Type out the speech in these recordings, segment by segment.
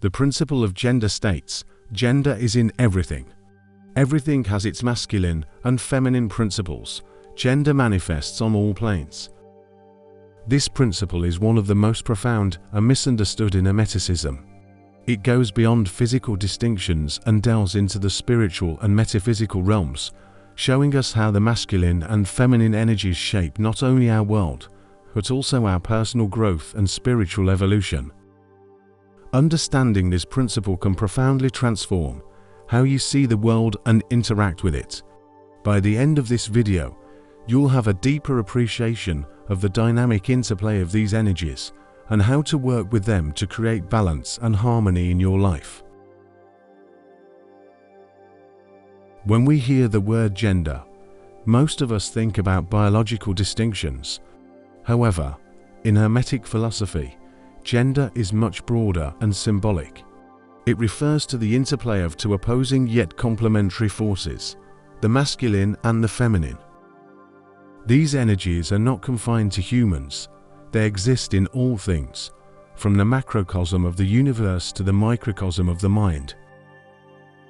The principle of gender states, gender is in everything. Everything has its masculine and feminine principles. Gender manifests on all planes. This principle is one of the most profound and misunderstood in Hermeticism. It goes beyond physical distinctions and delves into the spiritual and metaphysical realms, showing us how the masculine and feminine energies shape not only our world, but also our personal growth and spiritual evolution. Understanding this principle can profoundly transform how you see the world and interact with it. By the end of this video, you'll have a deeper appreciation of the dynamic interplay of these energies and how to work with them to create balance and harmony in your life. When we hear the word gender, most of us think about biological distinctions. However, in Hermetic philosophy, gender is much broader and symbolic. It refers to the interplay of two opposing yet complementary forces, the masculine and the feminine. These energies are not confined to humans. They exist in all things, from the macrocosm of the universe to the microcosm of the mind.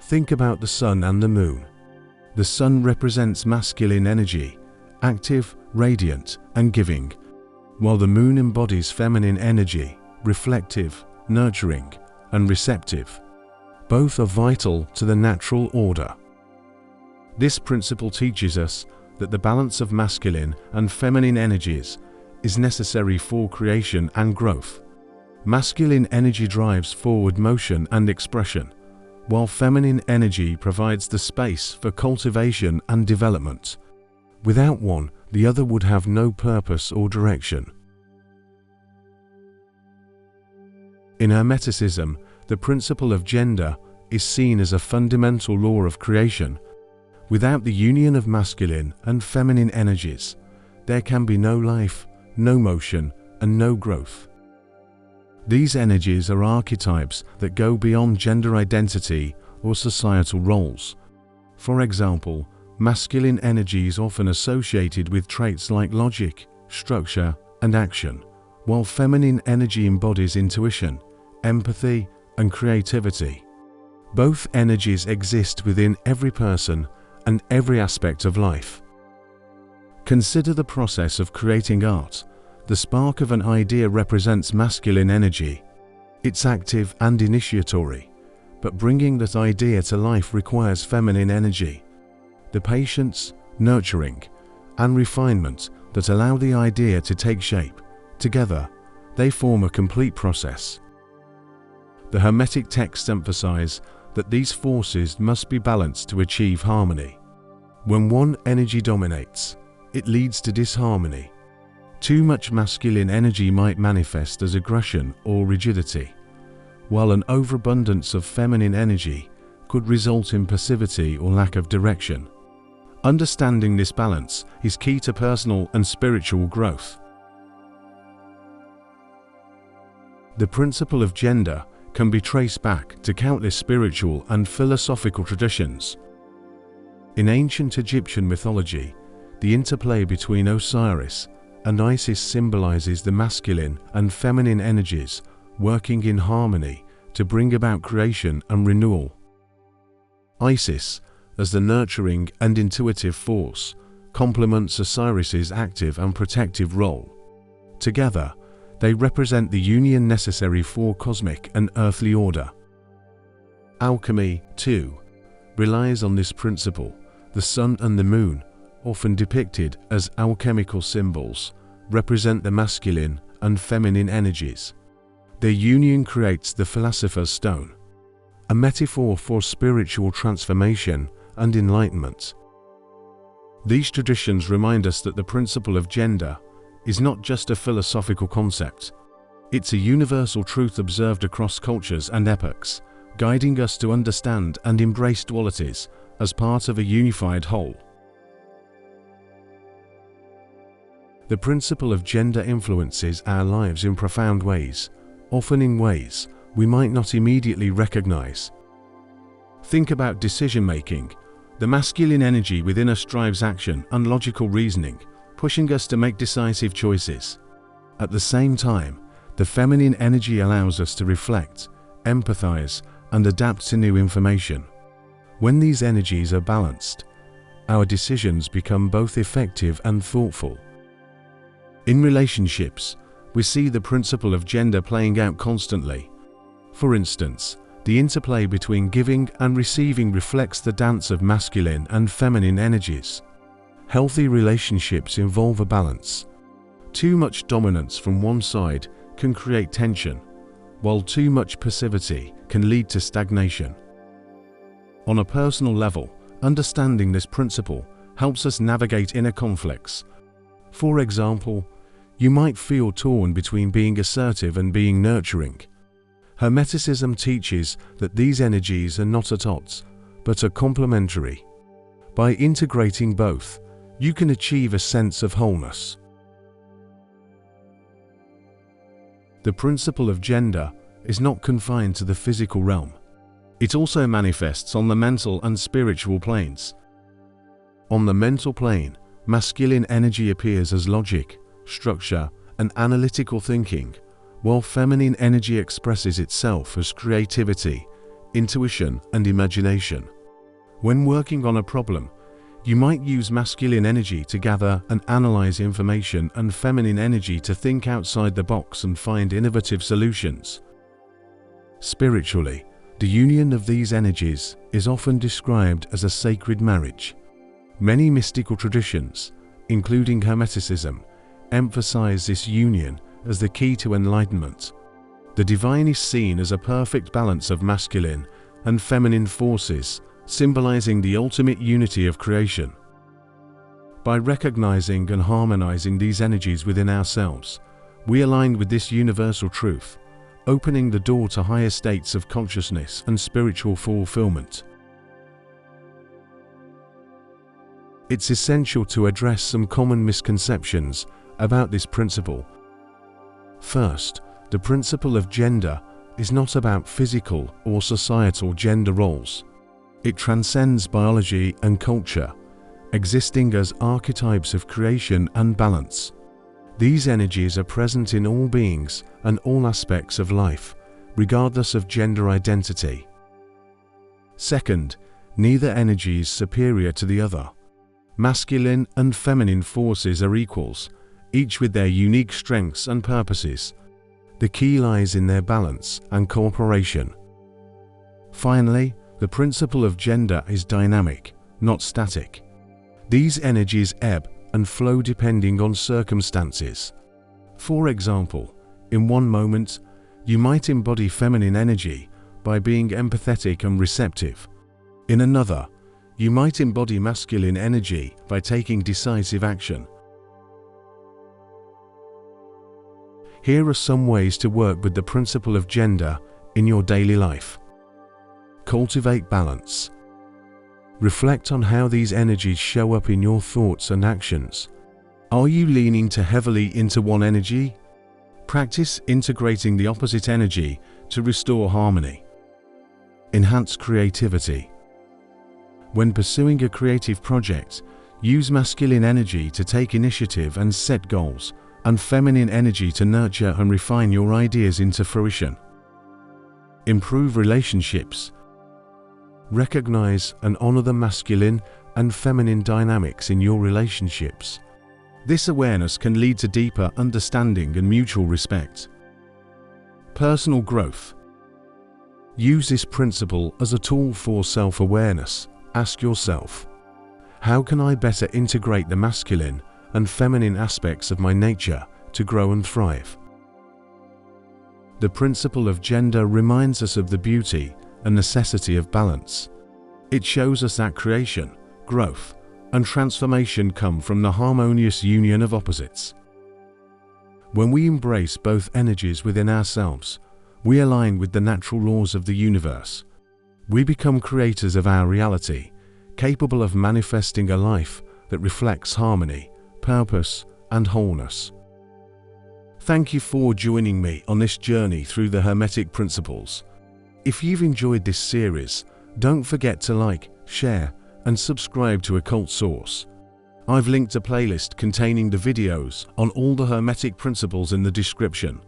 Think about the sun and the moon. The sun represents masculine energy, active, radiant, and giving, while the moon embodies feminine energy, reflective, nurturing, and receptive. Both are vital to the natural order. This principle teaches us that the balance of masculine and feminine energies is necessary for creation and growth. Masculine energy drives forward motion and expression, while feminine energy provides the space for cultivation and development. Without one, the other would have no purpose or direction. In Hermeticism, the principle of gender is seen as a fundamental law of creation. Without the union of masculine and feminine energies, there can be no life, no motion, and no growth. These energies are archetypes that go beyond gender identity or societal roles. For example, masculine energy is often associated with traits like logic, structure, and action, while feminine energy embodies intuition, empathy, and creativity. Both energies exist within every person and every aspect of life. Consider the process of creating art. The spark of an idea represents masculine energy. It's active and initiatory, but bringing that idea to life requires feminine energy. The patience, nurturing, and refinement that allow the idea to take shape. Together, they form a complete process. The Hermetic texts emphasize that these forces must be balanced to achieve harmony. When one energy dominates, it leads to disharmony. Too much masculine energy might manifest as aggression or rigidity, while an overabundance of feminine energy could result in passivity or lack of direction. Understanding this balance is key to personal and spiritual growth. The principle of gender can be traced back to countless spiritual and philosophical traditions. In ancient Egyptian mythology, the interplay between Osiris and Isis symbolizes the masculine and feminine energies working in harmony to bring about creation and renewal. Isis, as the nurturing and intuitive force, complements Osiris's active and protective role. Together, they represent the union necessary for cosmic and earthly order. Alchemy, too, relies on this principle. The sun and the moon, often depicted as alchemical symbols, represent the masculine and feminine energies. Their union creates the philosopher's stone, a metaphor for spiritual transformation and enlightenment. These traditions remind us that the principle of gender is not just a philosophical concept. It's a universal truth observed across cultures and epochs, guiding us to understand and embrace dualities as part of a unified whole. The principle of gender influences our lives in profound ways, often in ways we might not immediately recognize. Think about decision-making. The masculine energy within us drives action and logical reasoning, pushing us to make decisive choices. At the same time, the feminine energy allows us to reflect, empathize, and adapt to new information. When these energies are balanced, our decisions become both effective and thoughtful. In relationships, we see the principle of gender playing out constantly. For instance, the interplay between giving and receiving reflects the dance of masculine and feminine energies. Healthy relationships involve a balance. Too much dominance from one side can create tension, while too much passivity can lead to stagnation. On a personal level, understanding this principle helps us navigate inner conflicts. For example, you might feel torn between being assertive and being nurturing. Hermeticism teaches that these energies are not at odds, but are complementary. By integrating both, you can achieve a sense of wholeness. The principle of gender is not confined to the physical realm. It also manifests on the mental and spiritual planes. On the mental plane, masculine energy appears as logic, structure, and analytical thinking, while feminine energy expresses itself as creativity, intuition, and imagination. When working on a problem, you might use masculine energy to gather and analyze information and feminine energy to think outside the box and find innovative solutions. Spiritually, the union of these energies is often described as a sacred marriage. Many mystical traditions, including Hermeticism, emphasize this union as the key to enlightenment. The divine is seen as a perfect balance of masculine and feminine forces, symbolizing the ultimate unity of creation. By recognizing and harmonizing these energies within ourselves, we align with this universal truth, opening the door to higher states of consciousness and spiritual fulfillment. It's essential to address some common misconceptions about this principle. First, the principle of gender is not about physical or societal gender roles. It transcends biology and culture, existing as archetypes of creation and balance. These energies are present in all beings and all aspects of life, regardless of gender identity. Second, neither energy is superior to the other. Masculine and feminine forces are equals, each with their unique strengths and purposes. The key lies in their balance and cooperation. Finally, the principle of gender is dynamic, not static. These energies ebb and flow depending on circumstances. For example, in one moment, you might embody feminine energy by being empathetic and receptive. In another, you might embody masculine energy by taking decisive action. Here are some ways to work with the principle of gender in your daily life. Cultivate balance. Reflect on how these energies show up in your thoughts and actions. Are you leaning too heavily into one energy? Practice integrating the opposite energy to restore harmony. Enhance creativity. When pursuing a creative project, use masculine energy to take initiative and set goals, and feminine energy to nurture and refine your ideas into fruition. Improve relationships. Recognize and honor the masculine and feminine dynamics in your relationships. This awareness can lead to deeper understanding and mutual respect. Personal growth. Use this principle as a tool for self-awareness. Ask yourself, how can I better integrate the masculine and feminine aspects of my nature to grow and thrive? The principle of gender reminds us of the beauty and necessity of balance. It shows us that creation, growth, and transformation come from the harmonious union of opposites. When we embrace both energies within ourselves, we align with the natural laws of the universe. We become creators of our reality, capable of manifesting a life that reflects harmony, purpose, and wholeness. Thank you for joining me on this journey through the Hermetic Principles. If you've enjoyed this series, don't forget to like, share, and subscribe to Occult Source. I've linked a playlist containing the videos on all the Hermetic Principles in the description.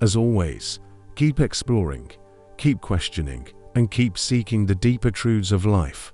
As always, Keep exploring, keep questioning, and keep seeking the deeper truths of life.